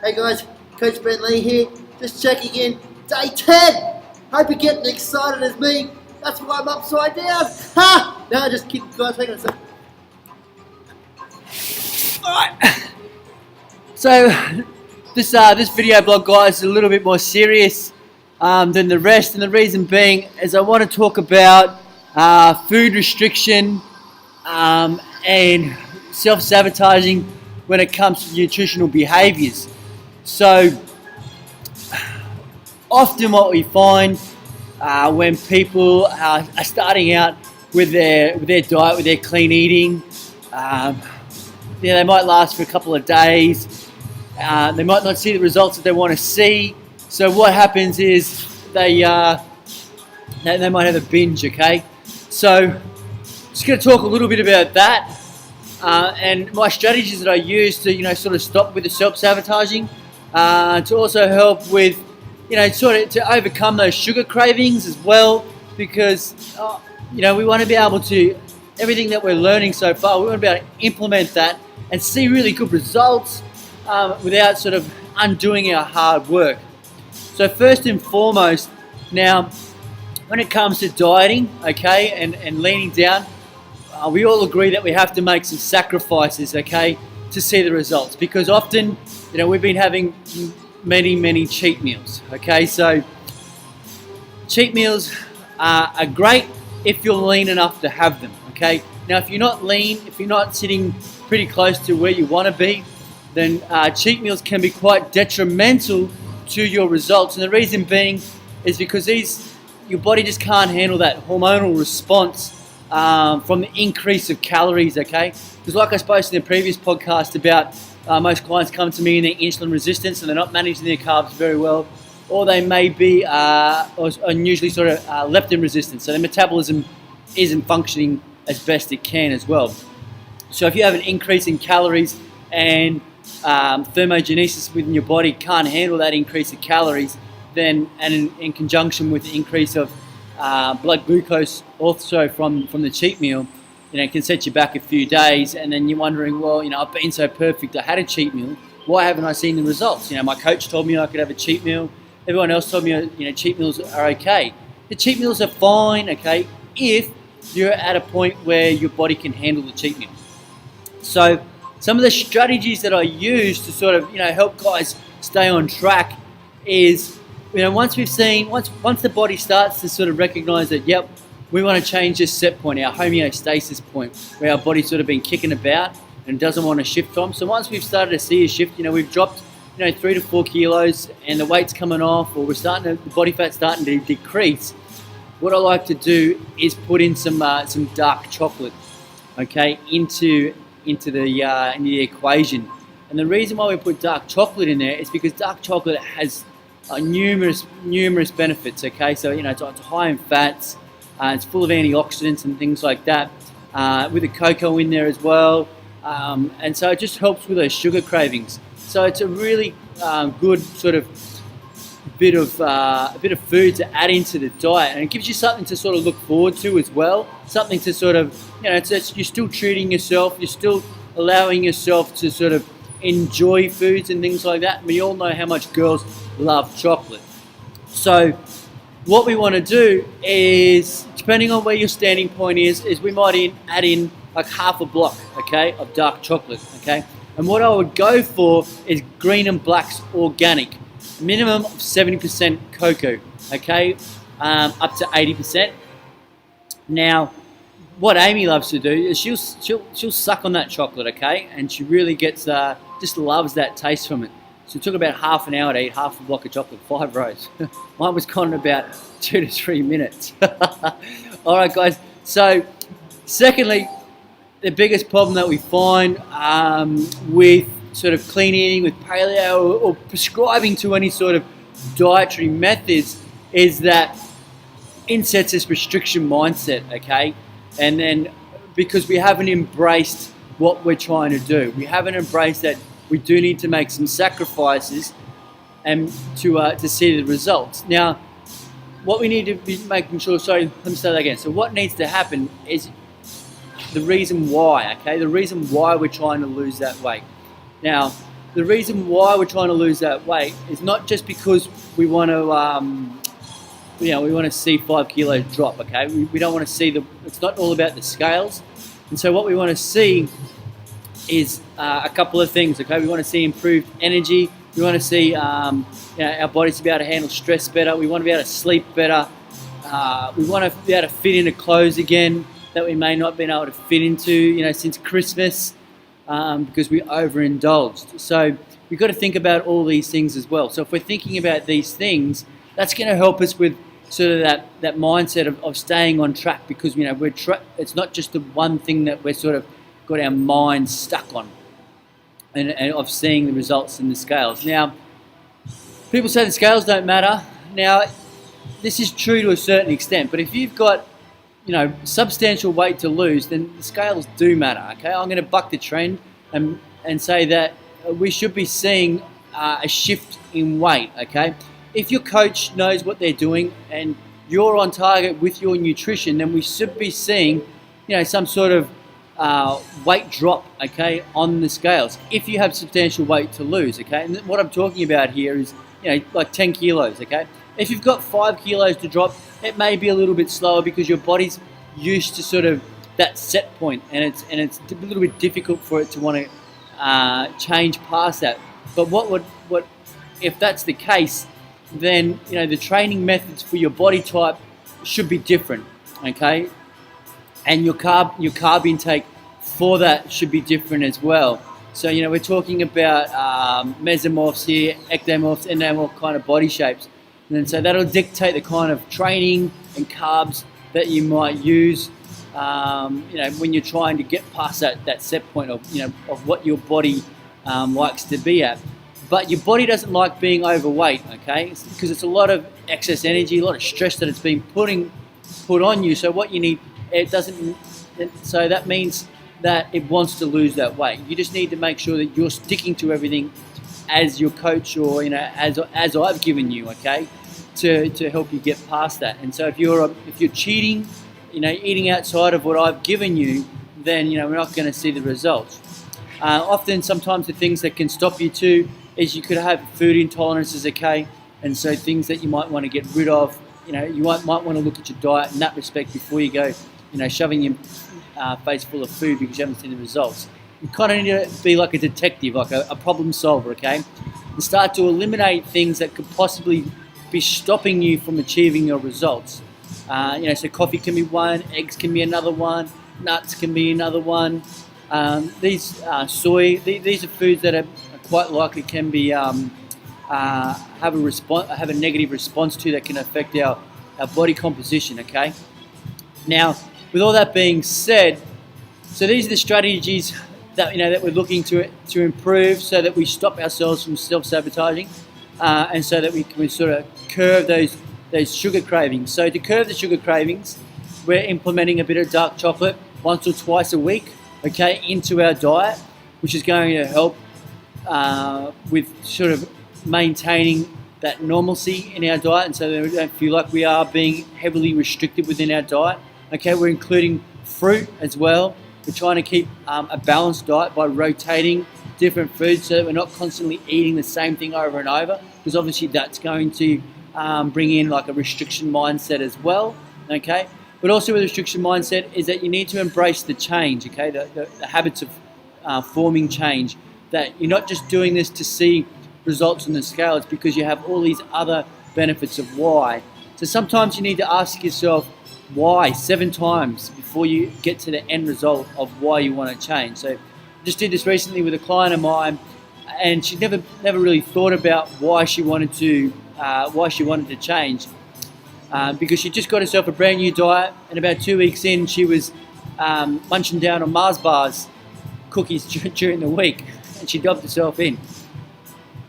Hey guys, Coach Ben Lee here, just checking in, day 10! Hope you're getting excited as me, that's why I'm upside down! Ha! No, just kidding guys, hang on a sec. Alright, so this video blog, guys, is a little bit more serious than the rest, and the reason being is I want to talk about food restriction and self-sabotaging when it comes to nutritional behaviors. So often what we find when people are starting out with their diet, with their clean eating, they might last for a couple of days. They might not see the results that they want to see. So what happens is they might have a binge. Okay, so just going to talk a little bit about that and my strategies that I use to sort of stop with the self-sabotaging, to also help with sort of to overcome those sugar cravings as well, because we want to be able to, everything that we're learning so far, we want to be able to implement that and see really good results without sort of undoing our hard work. So first and foremost, now when it comes to dieting, okay, and leaning down, we all agree that we have to make some sacrifices, okay, to see the results, because often we've been having many cheat meals. Okay, so cheat meals are great if you're lean enough to have them. Okay, now if you're not lean, if you're not sitting pretty close to where you want to be, then cheat meals can be quite detrimental to your results. And the reason being is because your body just can't handle that hormonal response from the increase of calories. Okay, because like I spoke in the previous podcast about, most clients come to me and they're insulin resistant, so they're not managing their carbs very well, or they may be unusually sort of leptin resistant, so their metabolism isn't functioning as best it can as well. So if you have an increase in calories and thermogenesis within your body can't handle that increase of calories, then and in conjunction with the increase of blood glucose also from the cheat meal, it can set you back a few days, and then you're wondering, well, I've been so perfect, I had a cheat meal, why haven't I seen the results? My coach told me I could have a cheat meal, everyone else told me, cheat meals are okay. The cheat meals are fine, okay, if you're at a point where your body can handle the cheat meal. So some of the strategies that I use to sort of, help guys stay on track is, once the body starts to sort of recognize that, yep, we want to change this set point, our homeostasis point, where our body's sort of been kicking about and doesn't want to shift from. So once we've started to see a shift, we've dropped, 3 to 4 kilos and the weight's coming off, or the body fat's starting to decrease. What I like to do is put in some dark chocolate, okay, into the equation. And the reason why we put dark chocolate in there is because dark chocolate has numerous benefits. Okay, so it's high in fats. It's full of antioxidants and things like that, with the cocoa in there as well, and so it just helps with those sugar cravings. So it's a really good sort of bit of food to add into the diet, and it gives you something to sort of look forward to as well. Something to sort of you're still treating yourself, you're still allowing yourself to sort of enjoy foods and things like that. We all know how much girls love chocolate. So what we want to do is, depending on where your standing point is we might add in like half a block, okay, of dark chocolate, okay. And what I would go for is Green and Black's organic, minimum of 70% cocoa, okay, up to 80%. Now, what Amy loves to do is she'll suck on that chocolate, okay, and she really gets just loves that taste from it. So it took about half an hour to eat half a block of chocolate, 5 rows. Mine was gone in about 2 to 3 minutes. All right, guys. So, secondly, the biggest problem that we find with sort of clean eating, with paleo, or prescribing to any sort of dietary methods, is that insets this restriction mindset, okay? And then because we haven't embraced what we're trying to do, we haven't embraced that we do need to make some sacrifices and to see the results. Now, what we need to be making sure, sorry, let me start that again. So what needs to happen is the reason why, okay? The reason why we're trying to lose that weight. Now, the reason why we're trying to lose that weight is not just because we want to, we want to see 5 kilos drop. Okay, we don't want to see it's not all about the scales, and so what we want to see is a couple of things. Okay, we want to see improved energy. We want to see our bodies to be able to handle stress better. We want to be able to sleep better. We want to be able to fit into clothes again that we may not have been able to fit into, since Christmas, because we overindulged. So we've got to think about all these things as well. So if we're thinking about these things, that's going to help us with sort of that mindset of staying on track, because it's not just the one thing that we're sort of got our minds stuck on, and of seeing the results in the scales. Now, people say the scales don't matter. Now, this is true to a certain extent, but if you've got substantial weight to lose, then the scales do matter. Okay, I'm going to buck the trend and say that we should be seeing a shift in weight. Okay, if your coach knows what they're doing and you're on target with your nutrition, then we should be seeing some sort of weight drop, okay, on the scales if you have substantial weight to lose. Okay, and what I'm talking about here is like 10 kilos. Okay, if you've got 5 kilos to drop, it may be a little bit slower because your body's used to sort of that set point, and it's a little bit difficult for it to want to change past that. But what if that's the case, then the training methods for your body type should be different, okay? And your carb intake for that should be different as well. So we're talking about mesomorphs here, ectomorphs, endomorph kind of body shapes. And so that'll dictate the kind of training and carbs that you might use, when you're trying to get past that set point of what your body likes to be at. But your body doesn't like being overweight, okay? Because it's a lot of excess energy, a lot of stress that it's been put on you. So what you need, so that means that it wants to lose that weight. You just need to make sure that you're sticking to everything as your coach, or as I've given you, okay, to help you get past that. And so if you're cheating, eating outside of what I've given you, then we're not going to see the results. Sometimes the things that can stop you too is you could have food intolerances, okay, and so things that you might want to get rid of. You might want to look at your diet in that respect before you go, shoving your face full of food because you haven't seen the results. You kind of need to be like a detective, like a problem solver, okay? And start to eliminate things that could possibly be stopping you from achieving your results. So coffee can be one, eggs can be another one, nuts can be another one. Soy, these are foods that are quite likely can be have a negative response to, that can affect our body composition, okay? Now, with all that being said, so these are the strategies that that we're looking to improve, so that we stop ourselves from self-sabotaging, and so that we can sort of curb those sugar cravings. So to curb the sugar cravings, we're implementing a bit of dark chocolate once or twice a week, okay, into our diet, which is going to help with sort of maintaining that normalcy in our diet, and so that we don't feel like we are being heavily restricted within our diet. Okay, we're including fruit as well. We're trying to keep a balanced diet by rotating different foods, so that we're not constantly eating the same thing over and over, because obviously that's going to bring in like a restriction mindset as well, okay? But also with a restriction mindset is that you need to embrace the change, okay? The habits of forming change, that you're not just doing this to see results on the scale, it's because you have all these other benefits of why. So sometimes you need to ask yourself why 7 times before you get to the end result of why you want to change. So I just did this recently with a client of mine, and she never really thought about why she wanted to change, because she just got herself a brand new diet, and about 2 weeks in, she was munching down on Mars bars, cookies during the week, and she dropped herself in.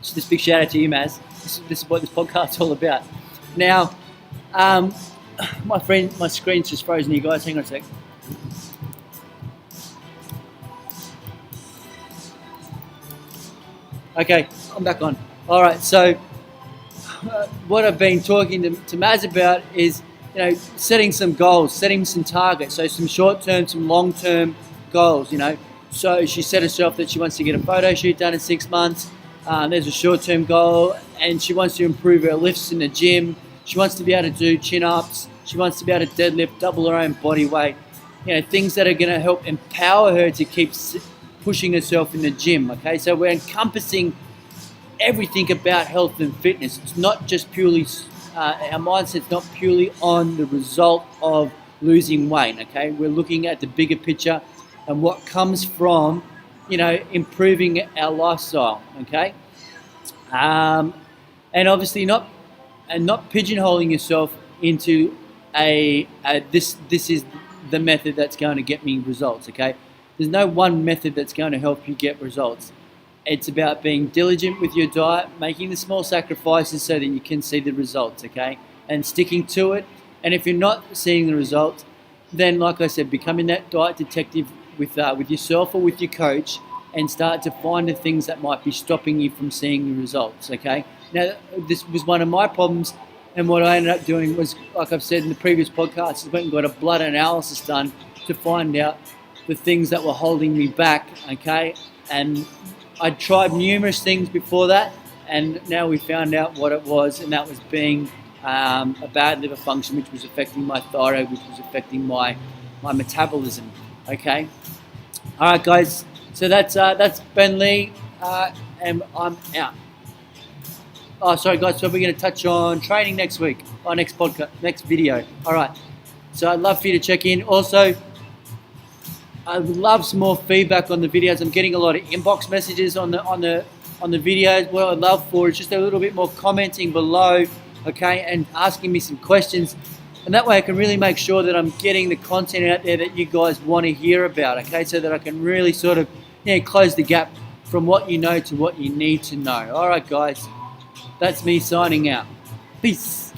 Just a big shout out to you, Maz. This is what this podcast's all about. Now, my screen's just frozen here, guys. Hang on a sec. Okay, I'm back on. All right, so what I've been talking to Maz about is, setting some goals, setting some targets. So some short-term, some long-term goals. So she set herself that she wants to get a photo shoot done in 6 months. There's a short-term goal, and she wants to improve her lifts in the gym. She wants to be able to do chin-ups. She wants to be able to deadlift, double her own body weight. Things that are going to help empower her to keep pushing herself in the gym. Okay, so we're encompassing everything about health and fitness. It's not just purely our mindset's not purely on the result of losing weight. Okay, we're looking at the bigger picture and what comes from improving our lifestyle. Okay, and obviously not pigeonholing yourself into this is the method that's going to get me results. Okay, there's no one method that's going to help you get results. It's about being diligent with your diet, making the small sacrifices so that you can see the results, okay? And sticking to it. And if you're not seeing the results, then, like I said, becoming that diet detective with yourself or with your coach, and start to find the things that might be stopping you from seeing the results, okay? Now, this was one of my problems, and what I ended up doing was, like I've said in the previous podcast, I went and got a blood analysis done to find out the things that were holding me back, okay? And I tried numerous things before that, and now we found out what it was, and that was being a bad liver function, which was affecting my thyroid, which was affecting my metabolism. Okay, all right, guys. So that's Ben Lee, and I'm out. Oh, sorry, guys. So we're going to touch on training next week, our next podcast, next video. All right. So I'd love for you to check in. Also, I would love some more feedback on the videos. I'm getting a lot of inbox messages on the videos. What I'd love for is just a little bit more commenting below, okay, and asking me some questions. And that way I can really make sure that I'm getting the content out there that you guys want to hear about, okay, so that I can really sort of close the gap from what you know to what you need to know. All right, guys, that's me signing out. Peace.